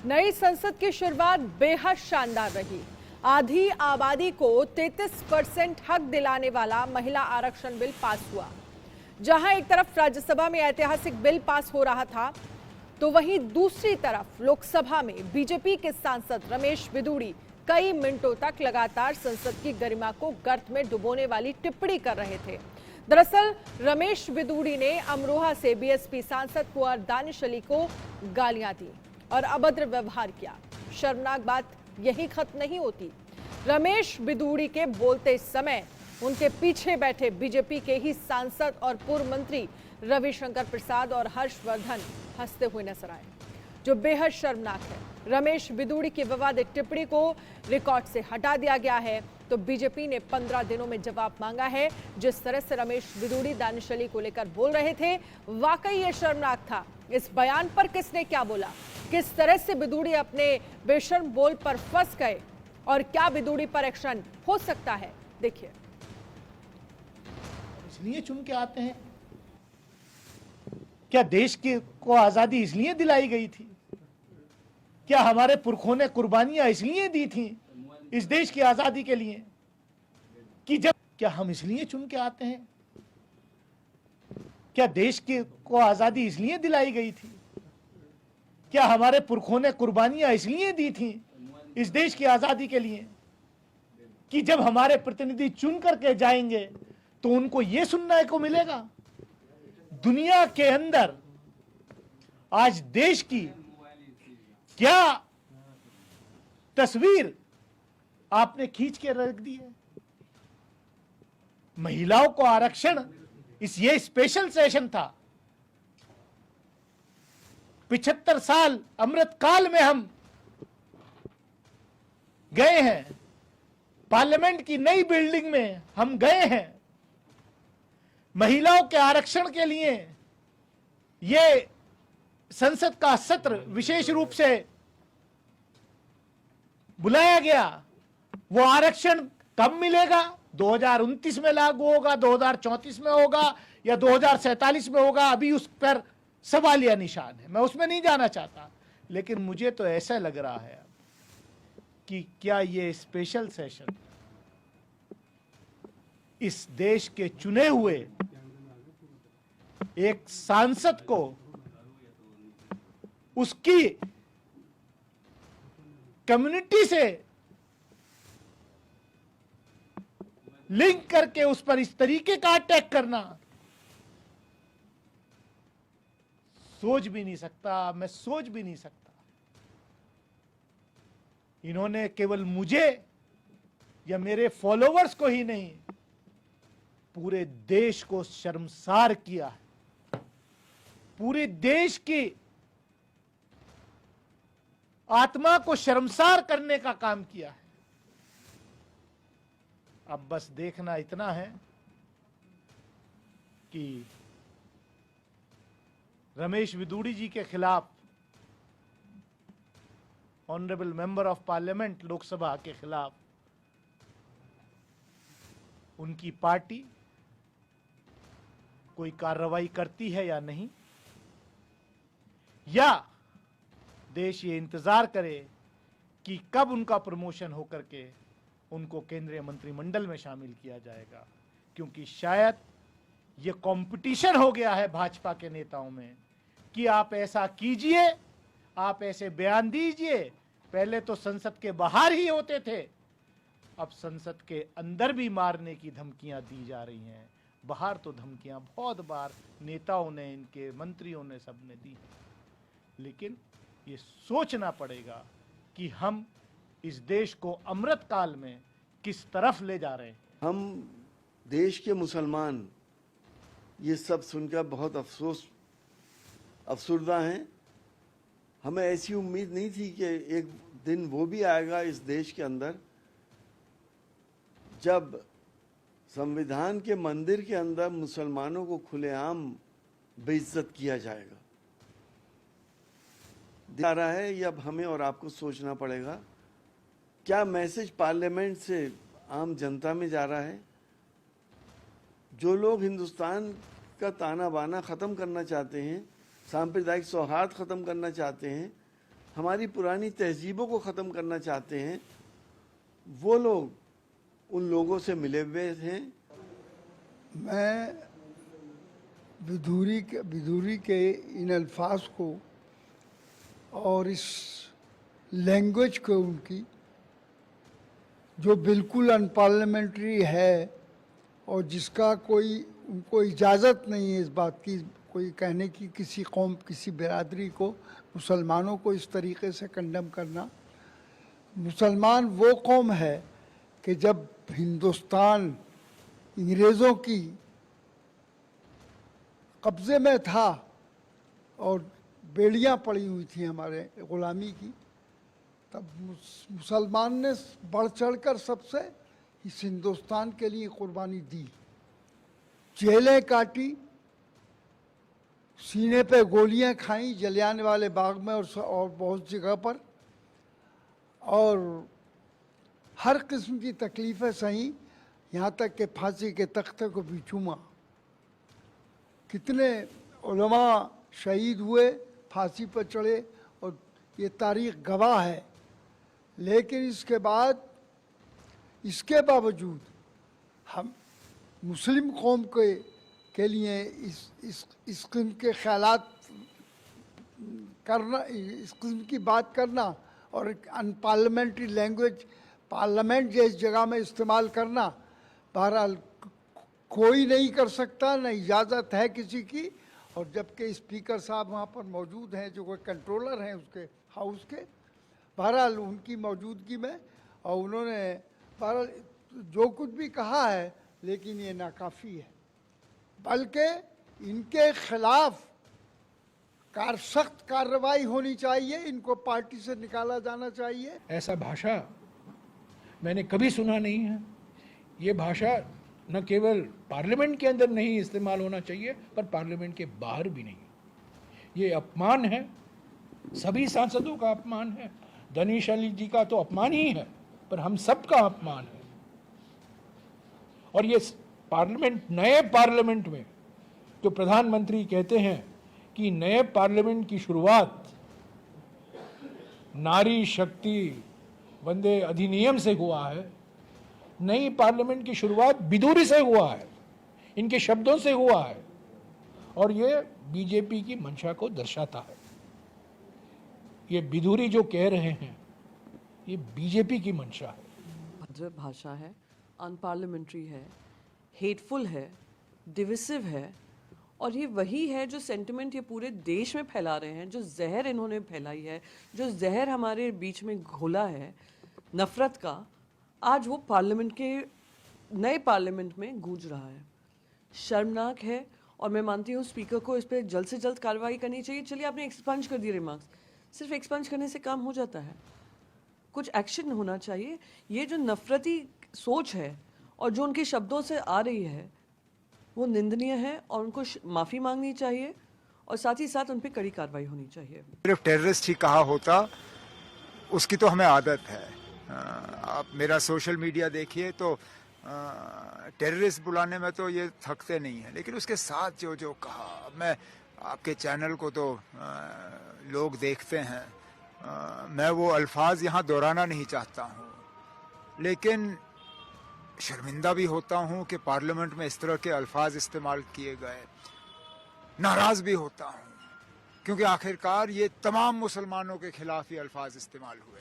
नई संसद की शुरुआत बेहद शानदार रही। आधी आबादी को 33% हक दिलाने वाला महिला आरक्षण बिल पास हुआ। जहां एक तरफ राज्यसभा में ऐतिहासिक बिल पास हो रहा था, तो वहीं दूसरी तरफ लोकसभा में बीजेपी के सांसद रमेश बिधूड़ी कई मिनटों तक लगातार संसद की गरिमा को गर्त में डुबोने वाली टिप्पणी कर रहे थे। दरअसल रमेश बिधूड़ी ने अमरोहा से बीएसपी सांसद कुंवर दानिश अली को गालियां दी और अभद्र व्यवहार किया। शर्मनाक बात यही खत्म नहीं होती। रमेश बिधूड़ी के बोलते समय उनके पीछे बैठे बीजेपी के ही सांसद और पूर्व मंत्री रविशंकर प्रसाद और हर्षवर्धन हंसते हुए नजर आए, जो बेहद शर्मनाक है। रमेश बिधूड़ी की विवादित टिप्पणी को रिकॉर्ड से हटा दिया गया है, तो बीजेपी ने 15 दिनों में जवाब मांगा है। जिस तरह से रमेश बिधूड़ी दानिश अली को लेकर बोल रहे थे, वाकई ये शर्मनाक था। इस बयान पर किसने क्या बोला, किस तरह से बिधूड़ी अपने बेशर्म बोल पर फंस गए और क्या बिधूड़ी पर एक्शन हो सकता है, देखिए। इसलिए चुन के आते हैं, क्या देश को आजादी इसलिए दिलाई गई थी? क्या हमारे पुरखों ने कुर्बानियां इसलिए दी थी इस देश की आजादी के लिए कि क्या हम इसलिए चुन के आते हैं? क्या देश को आजादी इसलिए दिलाई गई थी? क्या हमारे पुरखों ने कुर्बानियां इसलिए दी थी इस देश की आजादी के लिए कि जब हमारे प्रतिनिधि चुन करके जाएंगे तो उनको यह सुनने को मिलेगा? दुनिया के अंदर आज देश की क्या तस्वीर आपने खींच के रख दी है? महिलाओं को आरक्षण ये स्पेशल सेशन था। 75 साल अमृत काल में हम गए हैं, पार्लियामेंट की नई बिल्डिंग में हम गए हैं। महिलाओं के आरक्षण के लिए यह संसद का सत्र विशेष रूप से बुलाया गया। वो आरक्षण कब मिलेगा? 2029 में लागू होगा, 2034 में होगा या 2047 में होगा? अभी उस पर सवालिया निशान है, मैं उसमें नहीं जाना चाहता। लेकिन मुझे तो ऐसा लग रहा है कि क्या ये स्पेशल सेशन इस देश के चुने हुए एक सांसद को उसकी कम्युनिटी से लिंक करके उस पर इस तरीके का अटैक करना, सोच भी नहीं सकता, मैं सोच भी नहीं सकता। इन्होंने केवल मुझे या मेरे फॉलोवर्स को ही नहीं, पूरे देश को शर्मसार किया है। पूरे देश की आत्मा को शर्मसार करने का काम किया है। अब बस देखना इतना है कि रमेश बिधूड़ी जी के खिलाफ, honourable member of parliament Lok Sabha के खिलाफ, उनकी पार्टी कोई कार्रवाई करती है या नहीं, या देश ये इंतजार करे कि कब उनका प्रमोशन होकर के उनको केंद्रीय मंत्रिमंडल में शामिल किया जाएगा। क्योंकि शायद ये कंपटीशन हो गया है भाजपा के नेताओं में कि आप ऐसा कीजिए, आप ऐसे बयान दीजिए। पहले तो संसद के बाहर ही होते थे, अब संसद के अंदर भी मारने की धमकियां दी जा रही हैं। बाहर तो धमकियां बहुत बार नेताओं ने, इनके मंत्रियों ने, सबने दी। लेकिन ये सोचना पड़ेगा कि हम इस देश को अमृत काल में किस तरफ ले जा रहे हैं। हम देश के मुसलमान ये सब सुनकर बहुत अफसुर्दा हैं। हमें ऐसी उम्मीद नहीं थी कि एक दिन वो भी आएगा इस देश के अंदर जब संविधान के मंदिर के अंदर मुसलमानों को खुलेआम बेइज्जत किया जाएगा। आ रहा है, ये अब हमें और आपको सोचना पड़ेगा, क्या मैसेज पार्लियामेंट से आम जनता में जा रहा है? जो लोग हिंदुस्तान का ताना बाना ख़त्म करना चाहते हैं, सांप्रदायिक सौहार्द ख़त्म करना चाहते हैं, हमारी पुरानी तहजीबों को ख़त्म करना चाहते हैं, वो लोग उन लोगों से मिले हुए हैं। मैं विधूरी के इन अल्फाज को और इस लैंग्वेज को उनकी, जो बिल्कुल अनपार्लियामेंट्री है और जिसका कोई उनको इजाज़त नहीं है इस बात की, कोई कहने की किसी कौम किसी बिरादरी को, मुसलमानों को इस तरीके से कंडम करना। मुसलमान वो कौम है कि जब हिंदुस्तान अंग्रेज़ों की कब्ज़े में था और बेड़ियाँ पड़ी हुई थी हमारे ग़ुलामी की, तब मुसलमान ने बढ़ चढ़कर सबसे इस हिंदुस्तान के लिए कुर्बानी दी, जेलें काटी, सीने पे गोलियां खाई जलियांवाले बाग में और बहुत जगह पर, और हर किस्म की तकलीफ़ें सही, यहाँ तक कि फांसी के तख्ते को भी चूमा। कितने उलमा शहीद हुए, फांसी पर चढ़े, और ये तारीख़ गवाह है। लेकिन इसके बावजूद हम मुस्लिम कौम के लिए इस किस्म के ख्यालात करना, इस किस्म की बात करना और अनपार्लियामेंट्री लैंग्वेज पार्लियामेंट जैसी जगह में इस्तेमाल करना, बहरहाल कोई नहीं कर सकता, न इजाज़त है किसी की। और जबकि स्पीकर साहब वहाँ पर मौजूद हैं, जो कोई कंट्रोलर हैं उसके हाउस के, बहरहाल उनकी मौजूदगी में, और उन्होंने बहरहाल जो कुछ भी कहा है, लेकिन ये नाकाफ़ी है। बल्कि इनके खिलाफ सख्त कार्रवाई होनी चाहिए, इनको पार्टी से निकाला जाना चाहिए। ऐसा भाषा मैंने कभी सुना नहीं है। ये भाषा न केवल पार्लियामेंट के अंदर नहीं इस्तेमाल होना चाहिए, पर पार्लियामेंट के बाहर भी नहीं। ये अपमान है, सभी सांसदों का अपमान है। दनीश अली जी का तो अपमान ही है, पर हम सब का अपमान है। और ये पार्लियामेंट, नए पार्लियामेंट में जो प्रधानमंत्री कहते हैं कि नए पार्लियामेंट की शुरुआत नारी शक्ति वंदे अधिनियम से हुआ है, नई पार्लियामेंट की शुरुआत बिधूरी से हुआ है, इनके शब्दों से हुआ है, और ये बीजेपी की मंशा को दर्शाता है। ये बिधूरी जो कह रहे हैं, ये बीजेपी की मंशा है। भद्र भाषा है, अनपार्लियामेंट्री है, हेटफुल है, डिविसिव है, और ये वही है जो सेंटिमेंट ये पूरे देश में फैला रहे हैं, जो जहर इन्होंने फैलाई है, जो जहर हमारे बीच में घोला है नफ़रत का, आज वो पार्लियामेंट के नए पार्लियामेंट में गूंज रहा है। शर्मनाक है, और मैं मानती हूँ स्पीकर को इस पर जल्द से जल्द कार्रवाई करनी चाहिए। चलिए आपने एक्सपंज कर दिए रिमार्क्स, सिर्फ एक्सपंज करने से काम हो जाता है, कुछ एक्शन होना चाहिए। ये जो नफरती सोच है और जो उनके शब्दों से आ रही है, वो निंदनीय है, और उनको माफ़ी मांगनी चाहिए, और साथ ही साथ उन पर कड़ी कार्रवाई होनी चाहिए। सिर्फ टेररिस्ट ही कहा होता, उसकी तो हमें आदत है। आप मेरा सोशल मीडिया देखिए तो टेररिस्ट बुलाने में तो ये थकते नहीं हैं, लेकिन उसके साथ जो जो कहा, मैं आपके चैनल को तो लोग देखते हैं, मैं वो अल्फाज यहाँ दोहराना नहीं चाहता हूँ, लेकिन शर्मिंदा भी होता हूँ कि पार्लियामेंट में इस तरह के अल्फाज इस्तेमाल किए गए। नाराज़ भी होता हूँ, क्योंकि आखिरकार ये तमाम मुसलमानों के खिलाफ ये अल्फाज इस्तेमाल हुए।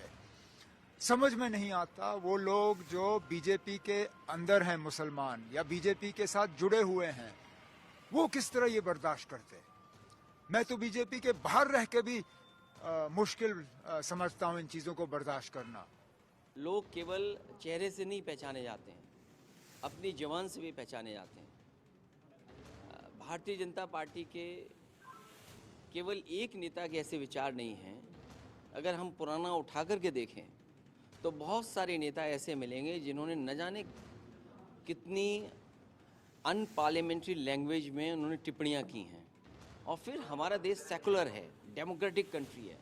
समझ में नहीं आता वो लोग जो बीजेपी के अंदर हैं मुसलमान, या बीजेपी के साथ जुड़े हुए हैं, वो किस तरह ये बर्दाश्त करते। मैं तो बीजेपी के बाहर रह के भी मुश्किल समझता हूँ इन चीज़ों को बर्दाश्त करना। लोग केवल चेहरे से नहीं पहचाने जाते हैं, अपनी जवान से भी पहचाने जाते हैं। भारतीय जनता पार्टी के केवल एक नेता के ऐसे विचार नहीं हैं। अगर हम पुराना उठा करके देखें तो बहुत सारे नेता ऐसे मिलेंगे जिन्होंने न जाने कितनी अनपार्लियामेंट्री लैंग्वेज में उन्होंने टिप्पणियां की हैं। और फिर हमारा देश सेकुलर है, डेमोक्रेटिक कंट्री है,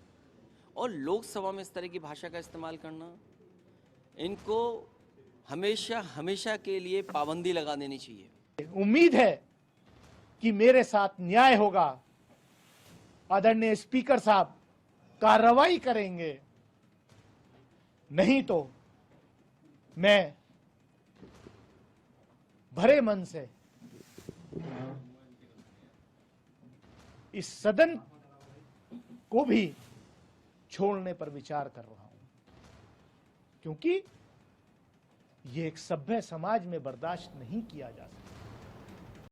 और लोकसभा में इस तरह की भाषा का इस्तेमाल करना, इनको हमेशा हमेशा के लिए पाबंदी लगा देनी चाहिए। उम्मीद है कि मेरे साथ न्याय होगा। आदरणीय स्पीकर साहब, कार्रवाई करेंगे, नहीं तो मैं भरे मन से इस सदन को भी छोड़ने पर विचार कर रहा हूं, क्योंकि ये एक सभ्य समाज में बर्दाश्त नहीं किया जा सकता।